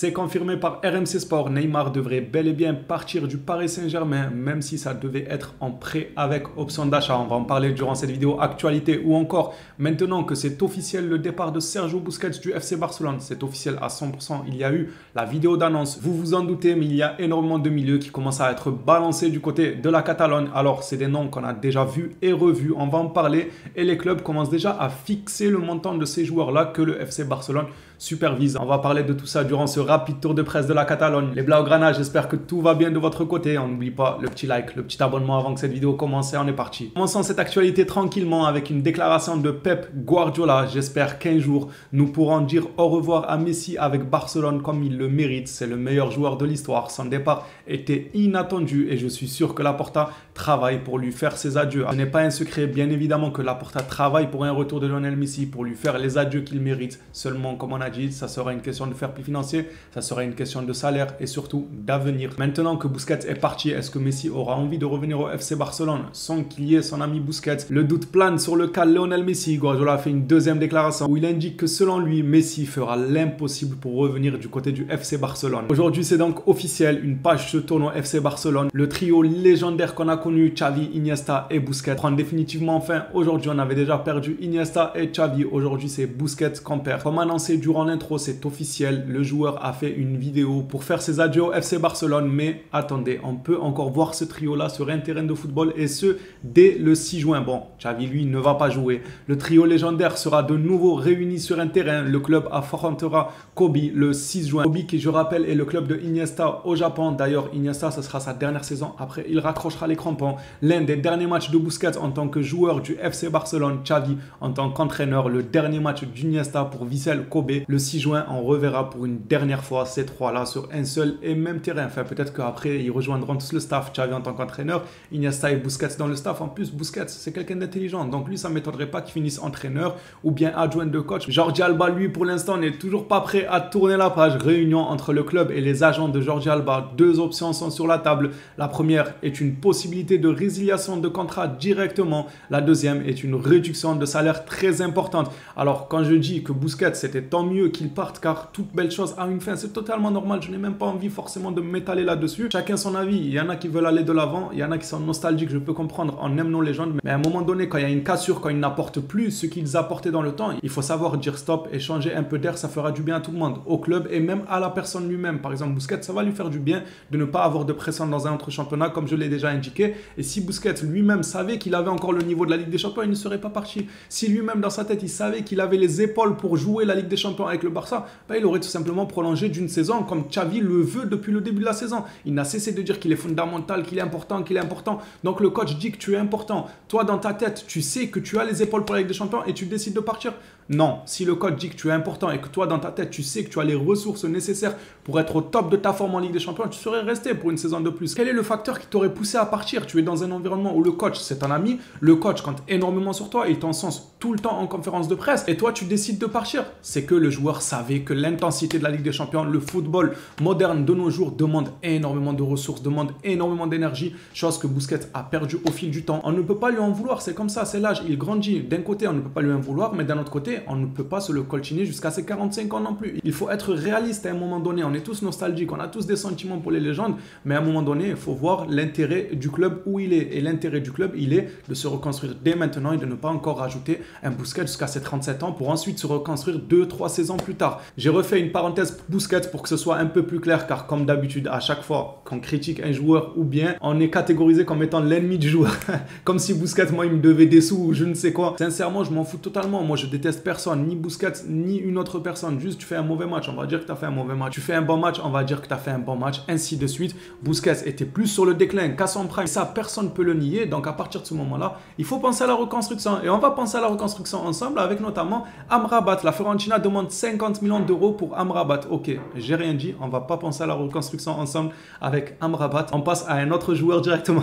C'est confirmé par RMC Sport, Neymar devrait bel et bien partir du Paris Saint-Germain, même si ça devait être en prêt avec option d'achat. On va en parler durant cette vidéo actualité ou encore maintenant que c'est officiel le départ de Sergio Busquets du FC Barcelone. C'est officiel à 100%, il y a eu la vidéo d'annonce. Vous vous en doutez, mais il y a énormément de milieux qui commencent à être balancés du côté de la Catalogne. Alors, c'est des noms qu'on a déjà vus et revus, on va en parler et les clubs commencent déjà à fixer le montant de ces joueurs-là que le FC Barcelone supervise. On va parler de tout ça durant ce rapide tour de presse de la Catalogne. Les Blaugrana, j'espère que tout va bien de votre côté. On n'oublie pas le petit like, le petit abonnement avant que cette vidéo commence et on est parti. Commençons cette actualité tranquillement avec une déclaration de Pep Guardiola. J'espère qu'un jour, nous pourrons dire au revoir à Messi avec Barcelone comme il le mérite. C'est le meilleur joueur de l'histoire. Son départ était inattendu et je suis sûr que Laporta travaille pour lui faire ses adieux. Ce n'est pas un secret, bien évidemment, que Laporta travaille pour un retour de Lionel Messi, pour lui faire les adieux qu'il mérite. Seulement, comme on a dit, ça sera une question de fair play financier, ça sera une question de salaire et surtout d'avenir. Maintenant que Busquets est parti, est-ce que Messi aura envie de revenir au FC Barcelone sans qu'il y ait son ami Busquets? Le doute plane sur le cas Lionel Messi. Guardiola a fait une deuxième déclaration où il indique que selon lui, Messi fera l'impossible pour revenir du côté du FC Barcelone. Aujourd'hui, c'est donc officiel, une page se tourne au FC Barcelone. Le trio légendaire qu'on a connu, Xavi, Iniesta et Busquets, prend définitivement fin. Aujourd'hui, on avait déjà perdu Iniesta et Xavi. Aujourd'hui, c'est Busquets qu'on perd. Comme annoncé durant l'intro, c'est officiel. Le joueur a fait une vidéo pour faire ses adieux au FC Barcelone. Mais attendez, on peut encore voir ce trio-là sur un terrain de football et ce, dès le 6 juin. Bon, Xavi, lui, ne va pas jouer. Le trio légendaire sera de nouveau réuni sur un terrain. Le club affrontera Kobe le 6 juin. Kobe, qui je rappelle, est le club de Iniesta au Japon. D'ailleurs, Iniesta, ce sera sa dernière saison. Après, il raccrochera les crampons. L'un des derniers matchs de Busquets en tant que joueur du FC Barcelone, Xavi en tant qu'entraîneur. Le dernier match d'Iniesta pour Vissel Kobe. Le 6 juin, on reverra pour une dernière fois ces trois-là sur un seul et même terrain. Enfin, peut-être qu'après, ils rejoindront tous le staff. Xavi en tant qu'entraîneur, Iniesta et Busquets dans le staff. En plus, Busquets, c'est quelqu'un d'intelligent. Donc lui, ça ne m'étonnerait pas qu'il finisse entraîneur ou bien adjoint de coach. Jordi Alba, lui, pour l'instant, n'est toujours pas prêt à tourner la page. Réunion entre le club et les agents de Jordi Alba. Deux options sont sur la table. La première est une possibilité de résiliation de contrat directement. La deuxième est une réduction de salaire très importante. Alors, quand je dis que Busquets, c'était tant mieux qu'il parte car toute belle chose a une fin, c'est totalement normal. Je n'ai même pas envie forcément de m'étaler là-dessus. Chacun son avis. Il y en a qui veulent aller de l'avant, il y en a qui sont nostalgiques, je peux comprendre, on aime nos légendes. Mais à un moment donné, quand il y a une cassure, quand ils n'apportent plus ce qu'ils apportaient dans le temps, il faut savoir dire stop et changer un peu d'air, ça fera du bien à tout le monde, au club et même à la personne lui-même. Par exemple, Busquets, ça va lui faire du bien de ne pas avoir de pression dans un autre championnat, comme je l'ai déjà indiqué. Et si Busquets lui-même savait qu'il avait encore le niveau de la Ligue des Champions, il ne serait pas parti. Si lui-même dans sa tête, il savait qu'il avait les épaules pour jouer la Ligue des Champions avec le Barça, ben, il aurait tout simplement prolongé d'une saison comme Xavi le veut depuis le début de la saison. Il n'a cessé de dire qu'il est fondamental, qu'il est important, qu'il est important. Donc le coach dit que tu es important. Toi, dans ta tête, tu sais que tu as les épaules pour la Ligue des Champions et tu décides de partir. Non, si le coach dit que tu es important et que toi, dans ta tête, tu sais que tu as les ressources nécessaires pour être au top de ta forme en Ligue des Champions, tu serais resté pour une saison de plus. Quel est le facteur qui t'aurait poussé à partir? Tu es dans un environnement où le coach, c'est ton ami. Le coach compte énormément sur toi. Il t'encense tout le temps en conférence de presse. Et toi, tu décides de partir. C'est que le joueur savait que l'intensité de la Ligue des Champions, le football moderne de nos jours demande énormément de ressources, demande énormément d'énergie, chose que Busquets a perdu au fil du temps. On ne peut pas lui en vouloir, c'est comme ça, c'est l'âge, il grandit. D'un côté, on ne peut pas lui en vouloir, mais d'un autre côté, on ne peut pas se le coltiner jusqu'à ses 45 ans non plus. Il faut être réaliste à un moment donné, on est tous nostalgiques, on a tous des sentiments pour les légendes, mais à un moment donné, il faut voir l'intérêt du club où il est. Et l'intérêt du club, il est de se reconstruire dès maintenant et de ne pas encore rajouter un Busquets jusqu'à ses 37 ans pour ensuite se reconstruire 2-3 saisons plus tard. J'ai refait une parenthèse Busquets pour que ce soit un peu plus clair, car comme d'habitude, à chaque fois qu'on critique un joueur ou bien, on est catégorisé comme étant l'ennemi du joueur. Comme si Busquets, moi, il me devait des sous ou je ne sais quoi. Sincèrement, je m'en fous totalement. Moi, je déteste personne, ni Busquets, ni une autre personne. Juste, tu fais un mauvais match, on va dire que tu as fait un mauvais match. Tu fais un bon match, on va dire que tu as fait un bon match, ainsi de suite. Busquets était plus sur le déclin qu'à son prime. Ça, personne ne peut le nier. Donc, à partir de ce moment-là, il faut penser à la reconstruction. Et on va penser à la reconstruction ensemble avec notamment Amrabat. La Fiorentina demande 50 millions d'euros pour Amrabat. Ok, j'ai rien dit. On va pas penser à la reconstruction ensemble avec Amrabat. On passe à un autre joueur directement.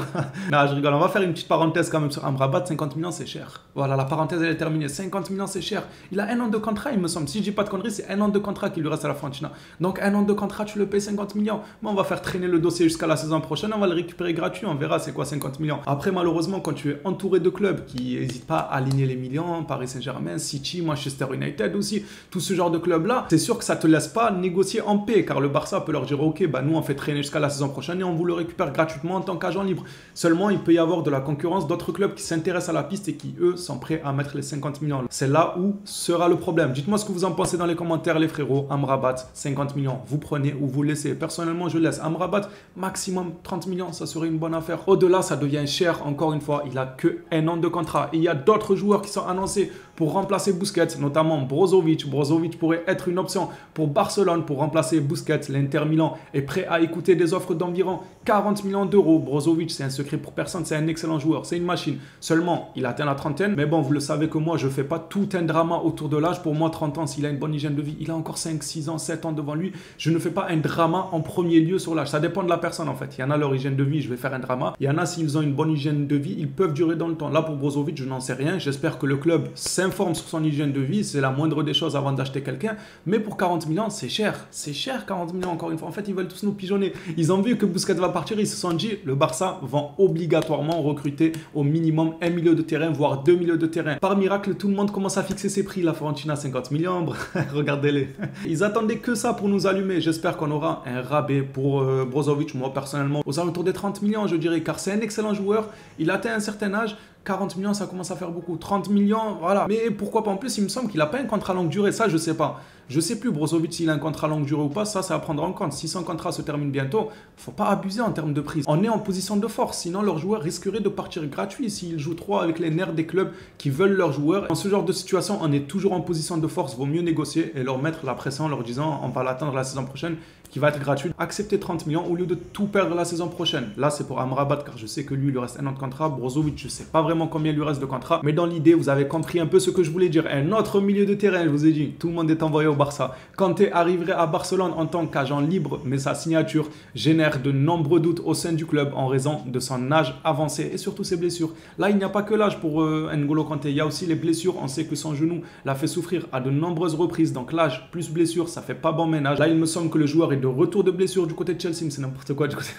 Non, je rigole. On va faire une petite parenthèse quand même sur Amrabat. 50 millions, c'est cher. Voilà, la parenthèse, elle est terminée. 50 millions, c'est cher. Il a un an de contrat, il me semble. Si je dis pas de conneries, c'est un an de contrat qui lui reste à la Fiorentina. Donc, un an de contrat, tu le payes 50 millions. Moi, on va faire traîner le dossier jusqu'à la saison prochaine. On va le récupérer gratuit. On verra c'est quoi 50 millions. Après, malheureusement, quand tu es entouré de clubs qui n'hésitent pas à aligner les millions, Paris Saint-Germain, City, Manchester United aussi, tout ce genre de club-là, c'est sûr que ça te laisse pas négocier en paix, car le Barça peut leur dire ok, bah nous on fait traîner jusqu'à la saison prochaine et on vous le récupère gratuitement en tant qu'agent libre. Seulement, il peut y avoir de la concurrence d'autres clubs qui s'intéressent à la piste et qui eux sont prêts à mettre les 50 millions. C'est là où sera le problème. Dites-moi ce que vous en pensez dans les commentaires, les frérots. Amrabat, 50 millions, vous prenez ou vous laissez. Personnellement, je laisse. Amrabat, maximum 30 millions, ça serait une bonne affaire. Au-delà, ça devient cher. Encore une fois, il a que un an de contrat. Et il y a d'autres joueurs qui sont annoncés pour remplacer Busquets, notamment Brozovic. Brozovic pourrait être une option pour Barcelone pour remplacer Busquets. L'Inter Milan est prêt à écouter des offres d'environ 40 millions d'euros. Brozovic, c'est un secret pour personne, c'est un excellent joueur, c'est une machine. Seulement, il atteint la trentaine. Mais bon, vous le savez que moi, je ne fais pas tout un drama autour de l'âge. Pour moi, 30 ans, s'il a une bonne hygiène de vie, il a encore 5, 6 ans, 7 ans devant lui. Je ne fais pas un drama en premier lieu sur l'âge. Ça dépend de la personne en fait. Il y en a leur hygiène de vie, je vais faire un drama. Il y en a, s'ils ont une bonne hygiène de vie, ils peuvent durer dans le temps. Là, pour Brozovic, je n'en sais rien. J'espère que le club s'informe sur son hygiène de vie. C'est la moindre des choses avant d'acheter quelqu'un. Mais pour 40 millions, c'est cher. C'est cher, 40 millions, encore une fois. En fait, ils veulent tous nous pigeonner. Ils ont vu que Busquets va partir. Ils se sont dit, le Barça va obligatoirement recruter au minimum un milieu de terrain, voire 2 milieux de terrain. Par miracle, tout le monde commence à fixer ses prix. La Fiorentina, 50 millions. Regardez-les. Ils attendaient que ça pour nous allumer. J'espère qu'on aura un rabais pour Brozovic. Moi, personnellement, aux alentours des 30 millions, je dirais, car c'est un excellent joueur. Il atteint un certain âge. 40 millions, ça commence à faire beaucoup. 30 millions, voilà. Mais pourquoi pas? En plus, il me semble qu'il n'a pas un contrat longue durée. Ça, je ne sais pas. Je ne sais plus, Brozovic, s'il a un contrat longue durée ou pas. Ça va prendre en compte. Si son contrat se termine bientôt, il ne faut pas abuser en termes de prise. On est en position de force. Sinon, leurs joueurs risqueraient de partir gratuits s'ils jouent trop avec les nerfs des clubs qui veulent leurs joueurs. Dans ce genre de situation, on est toujours en position de force. Vaut mieux négocier et leur mettre la pression en leur disant on va l'attendre la saison prochaine, qui va être gratuite. Accepter 30 millions au lieu de tout perdre la saison prochaine. Là, c'est pour Amrabat, car je sais que lui, il lui reste un an de contrat. Brozovic, je ne sais pas vraiment combien il lui reste de contrat. Mais dans l'idée, vous avez compris un peu ce que je voulais dire. Un autre milieu de terrain, je vous ai dit, tout le monde est envoyé au Barça. Kanté arriverait à Barcelone en tant qu'agent libre, mais sa signature génère de nombreux doutes au sein du club en raison de son âge avancé et surtout ses blessures. Là, il n'y a pas que l'âge pour N'Golo Kanté. Il y a aussi les blessures. On sait que son genou l'a fait souffrir à de nombreuses reprises. Donc l'âge plus blessure, ça fait pas bon ménage. Là, il me semble que le joueur est de retour de blessure du côté de Chelsea, mais c'est n'importe quoi du côté.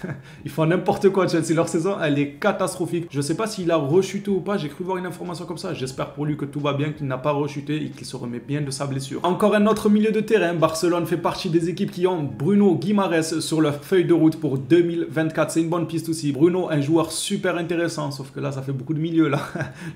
Ils font n'importe quoi Chelsea. Leur saison, elle est catastrophique. Je ne sais pas s'il a rechuté ou pas. J'ai cru voir une information comme ça. J'espère pour lui que tout va bien, qu'il n'a pas rechuté et qu'il se remet bien de sa blessure. Encore un autre milieu de terrain. Barcelone fait partie des équipes qui ont Bruno Guimaraes sur leur feuille de route pour 2024. C'est une bonne piste aussi. Bruno, un joueur super intéressant, sauf que là, ça fait beaucoup de milieux là.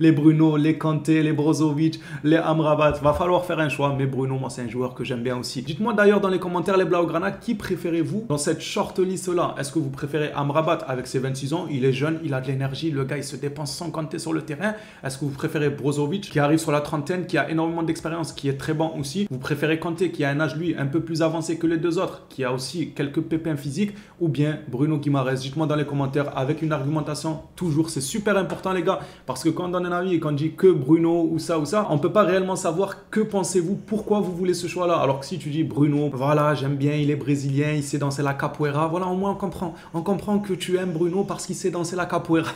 Les Bruno, les Kanté, les Brozovic, les Amrabat. Va falloir faire un choix. Mais Bruno, moi, c'est un joueur que j'aime bien aussi. Dites-moi d'ailleurs dans les commentaires, les Blaugrana, qui préférez-vous dans cette short list là? Est-ce que vous préférez Amrabat avec ses 26 ans? Il est jeune, il a de l'énergie, le gars il se dépense sans compter sur le terrain. Est-ce que vous préférez Brozovic qui arrive sur la trentaine, qui a énormément d'expérience, qui est très bon aussi? Vous préférez Kanté qui a un âge lui un peu plus avancé que les deux autres, qui a aussi quelques pépins physiques, ou bien Bruno Guimaraes? Dites-moi dans les commentaires avec une argumentation toujours. C'est super important les gars, parce que quand on donne un avis et qu'on dit que Bruno ou ça, on peut pas réellement savoir que pensez-vous, pourquoi vous voulez ce choix là. Alors que si tu dis Bruno, voilà j'aime bien, il est brésilien, il sait danser la capoeira, voilà, au moins on comprend. On comprend que tu aimes Bruno parce qu'il sait danser la capoeira.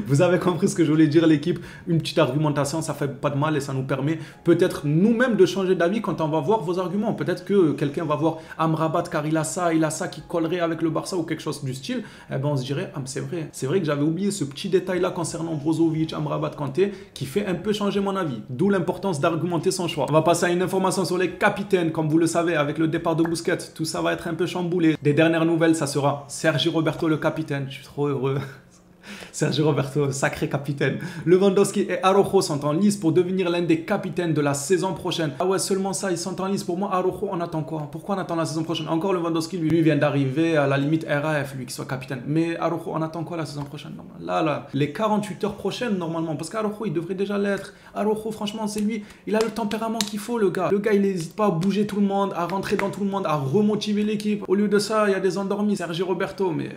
Vous avez compris ce que je voulais dire l'équipe. Une petite argumentation, ça fait pas de mal et ça nous permet peut-être nous-mêmes de changer d'avis quand on va voir vos arguments. Peut-être que quelqu'un va voir Amrabat car il a ça qui collerait avec le Barça ou quelque chose du style. Eh ben on se dirait, ah c'est vrai que j'avais oublié ce petit détail là concernant Brozovic, Amrabat, Kanté qui fait un peu changer mon avis. D'où l'importance d'argumenter son choix. On va passer à une information sur les capitaines. Comme vous le savez, avec le départ de Busquets, tout ça va être un peu chamboulé. Des dernières nouvelles, ça sera Sergi Roberto le capitaine. Je suis trop heureux. Sergi Roberto, sacré capitaine. Lewandowski et Araujo sont en lice pour devenir l'un des capitaines de la saison prochaine. Ah ouais, seulement ça, ils sont en lice. Pour moi, Araujo, on attend quoi? Pourquoi on attend la saison prochaine? Encore Lewandowski, lui vient d'arriver, à la limite RAF, lui qui soit capitaine. Mais Araujo, on attend quoi la saison prochaine? Là, les 48 heures prochaines, normalement. Parce qu'Araujo, il devrait déjà l'être. Araujo, franchement, c'est lui. Il a le tempérament qu'il faut, le gars. Le gars, il n'hésite pas à bouger tout le monde, à rentrer dans tout le monde, à remotiver l'équipe. Au lieu de ça, il y a des endormis. Sergi Roberto, mais...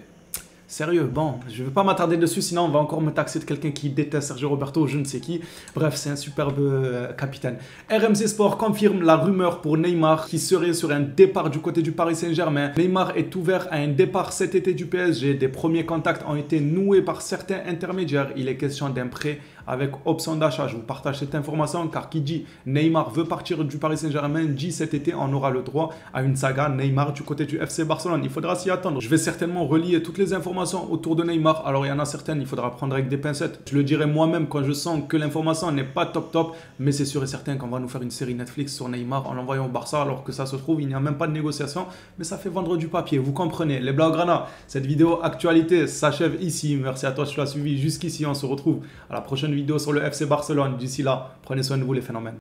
Sérieux, bon, je ne vais pas m'attarder dessus, sinon on va encore me taxer de quelqu'un qui déteste Sergio Roberto, je ne sais qui. Bref, c'est un superbe capitaine. RMC Sport confirme la rumeur pour Neymar qui serait sur un départ du côté du Paris Saint-Germain. Neymar est ouvert à un départ cet été du PSG. Des premiers contacts ont été noués par certains intermédiaires. Il est question d'un prêt avec option d'achat. Je vous partage cette information car qui dit Neymar veut partir du Paris Saint-Germain dit cet été on aura le droit à une saga Neymar du côté du FC Barcelone. Il faudra s'y attendre. Je vais certainement relier toutes les informations autour de Neymar. Alors il y en a certaines, il faudra prendre avec des pincettes. Je le dirai moi-même quand je sens que l'information n'est pas top, mais c'est sûr et certain qu'on va nous faire une série Netflix sur Neymar en l'envoyant au Barça alors que ça se trouve, il n'y a même pas de négociation, mais ça fait vendre du papier. Vous comprenez, les Blaugrana, cette vidéo actualité s'achève ici. Merci à toi si tu l'as suivi jusqu'ici. On se retrouve à la prochaine vidéo sur le FC Barcelone. D'ici là, prenez soin de vous les phénomènes.